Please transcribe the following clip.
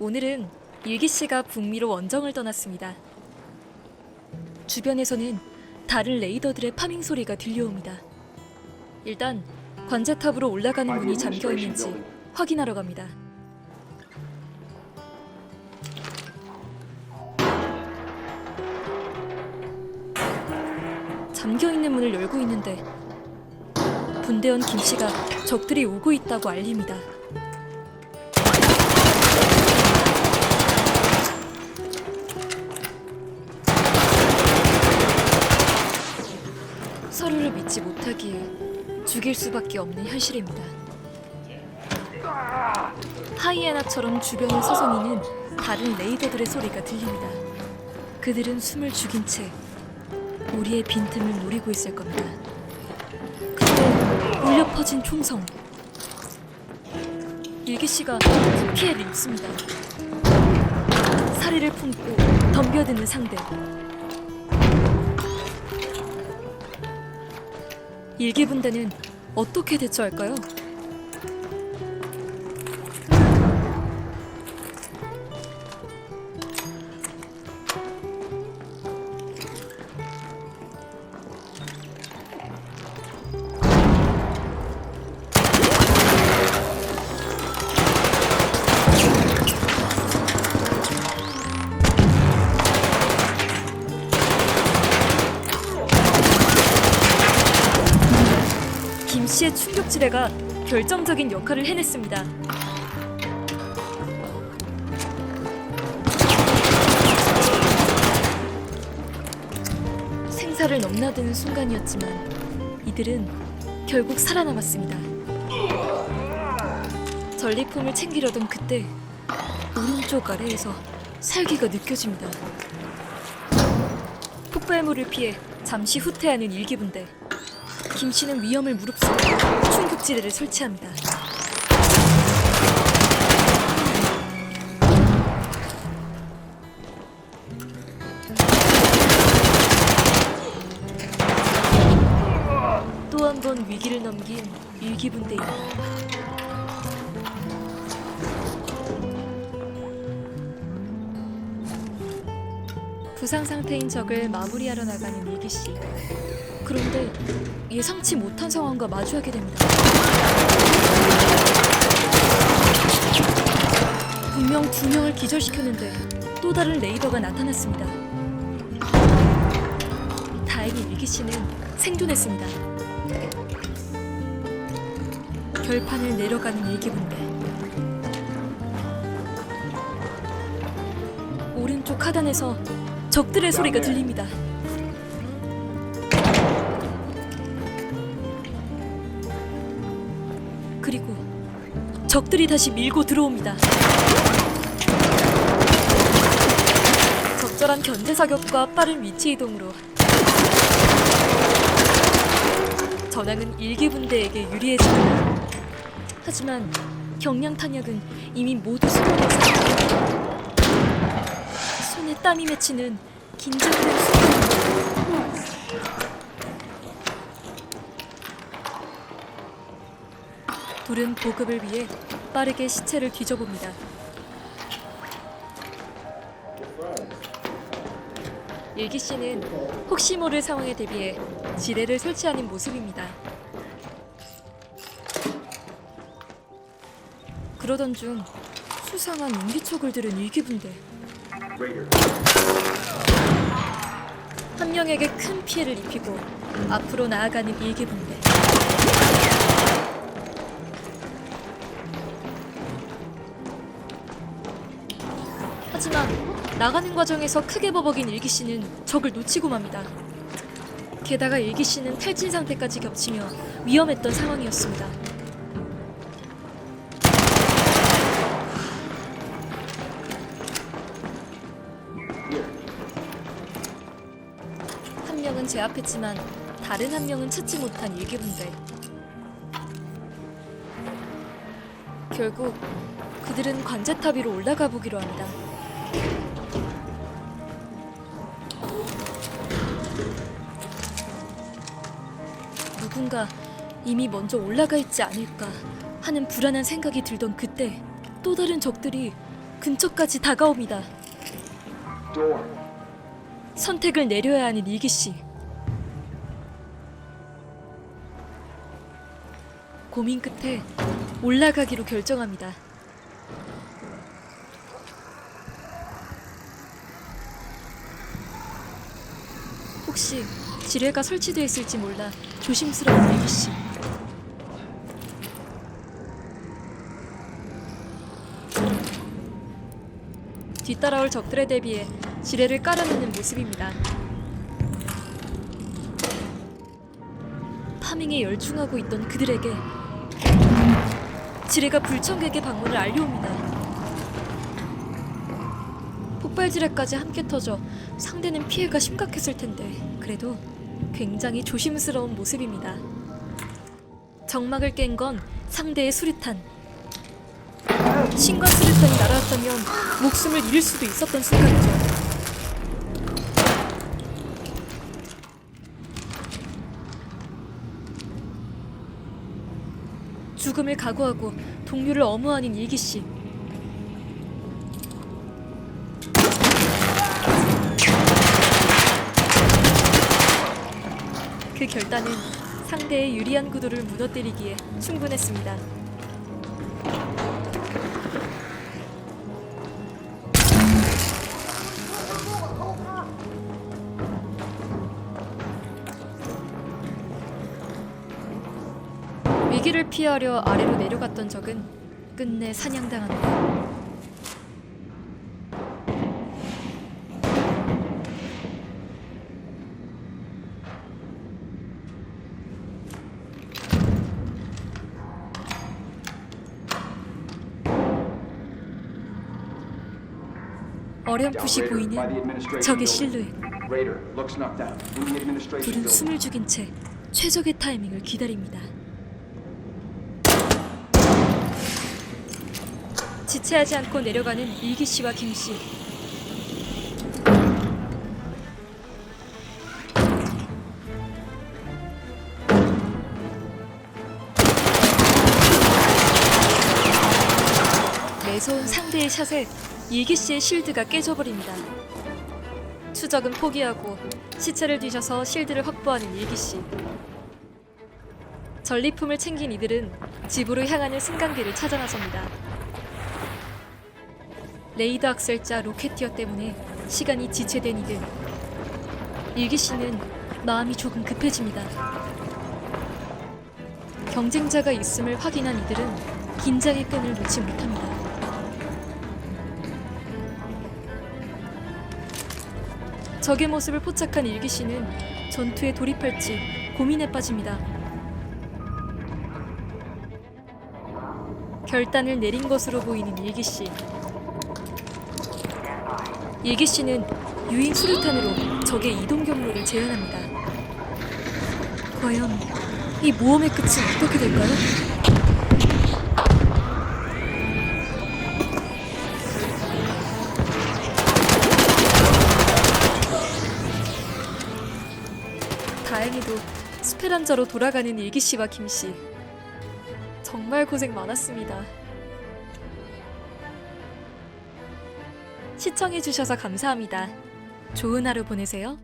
오늘은 일기 씨가 북미로 원정을 떠났습니다. 주변에서는 다른 레이더들의 파밍 소리가 들려옵니다. 일단 관제탑으로 올라가는 문이 잠겨 있는지 확인하러 갑니다. 잠겨 있는 문을 열고 있는데 분대원 김 씨가 적들이 오고 있다고 알립니다. 서로를 믿지 못하기에 죽일 수밖에 없는 현실입니다. 하이에나처럼 주변을 서성이는 다른 레이더들의 소리가 들립니다. 그들은 숨을 죽인 채 우리의 빈틈을 노리고 있을 겁니다. 그때 울려 퍼진 총성. 일기씨가 큰 피해를 입습니다. 사리를 품고 덤벼드는 상대. 일기분대는 어떻게 대처할까요? 김씨의 충격지대가 결정적인 역할을 해냈습니다. 생사를 넘나드는 순간이었지만 이들은 결국 살아남았습니다. 전리품을 챙기려던 그때 오른쪽 아래에서 살기가 느껴집니다. 폭발물을 피해 잠시 후퇴하는 일기분대. 김씨는 위험을 무릅쓰고 충격지대를 설치합니다. 또 한 번 위기를 넘긴 일기분대입니다. 부상 상태인 적을 마무리하러 나가는 일기씨. 그런데 예상치 못한 상황과 마주하게 됩니다. 분명 2명을 기절시켰는데 또 다른 레이더가 나타났습니다. 다행히 일기씨는 생존했습니다. 결판을 내려가는 일기분대. 오른쪽 하단에서 적들의 소리가 들립니다. 그리고 적들이 다시 밀고 들어옵니다. 적절한 견제 사격과 빠른 위치 이동으로 전황은 일기분대에게 유리해집니다. 하지만 경량 탄약은 이미 모두 소모돼서 손에 땀이 맺히는 긴장된 순간입니다. 둘은 보급을 위해 빠르게 시체를 뒤져봅니다. 일기씨는 혹시 모를 상황에 대비해 지뢰를 설치하는 모습입니다. 그러던 중 수상한 인기척을 들은 일기분대. 한 명에게 큰 피해를 입히고 앞으로 나아가는 일기분대. 하지만 나가는 과정에서 크게 버벅인 일기씨는 적을 놓치고 맙니다. 게다가 일기씨는 탈진 상태까지 겹치며 위험했던 상황이었습니다. 한 명은 제압했지만 다른 한 명은 찾지 못한 일기분대. 결국 그들은 관제탑 위로 올라가 보기로 합니다. 누군가 이미 먼저 올라가 있지 않을까 하는 불안한 생각이 들던 그때 또 다른 적들이 근처까지 다가옵니다. Door. 선택을 내려야 하는 일기 씨. 고민 끝에 올라가기로 결정합니다. 혹시 지뢰가 설치되어 있을지 몰라 조심스러운 일기 씨. 뒤따라올 적들에 대비해 지뢰를 깔아놓는 모습입니다. 파밍에 열중하고 있던 그들에게 지뢰가 불청객의 방문을 알려옵니다. 폭발 지뢰까지 함께 터져 상대는 피해가 심각했을 텐데 그래도 굉장히 조심스러운 모습입니다. 정막을 깬 건 상대의 수류탄. 신관 수류탄이 날아왔다면 목숨을 잃을 수도 있었던 순간이죠. 죽음을 각오하고 동료를 엄호하는 일기씨. 그 결단은 상대의 유리한 구도를 무너뜨리기에 충분했습니다. 위기를 피하려 아래로 내려갔던 적은 끝내 사냥당합니다. 어렴풋이 보이는 적의 실루엣. Raider looks knocked out. In the administration 둘은 building. 숨을 죽인 채 최적의 타이밍을 기다립니다. 지체하지 않고 내려가는 일기 씨와 김 씨. 매서운 상대의 샷에 일기 씨의 실드가 깨져버립니다. 추적은 포기하고 시체를 뒤져서 실드를 확보하는 일기 씨. 전리품을 챙긴 이들은 집으로 향하는 승강기를 찾아 나섭니다. 레이더 악셀자 로켓티어 때문에 시간이 지체된 이들. 일기 씨는 마음이 조금 급해집니다. 경쟁자가 있음을 확인한 이들은 긴장의 끈을 놓지 못합니다. 적의 모습을 포착한 일기 씨는 전투에 돌입할지 고민에 빠집니다. 결단을 내린 것으로 보이는 일기 씨. 일기 씨는 유인 수류탄으로 적의 이동 경로를 제한합니다. 과연 이 모험의 끝은 어떻게 될까요? 다행히도 스페란자로 돌아가는 일기 씨와 김 씨. 정말 고생 많았습니다. 시청해주셔서 감사합니다. 좋은 하루 보내세요.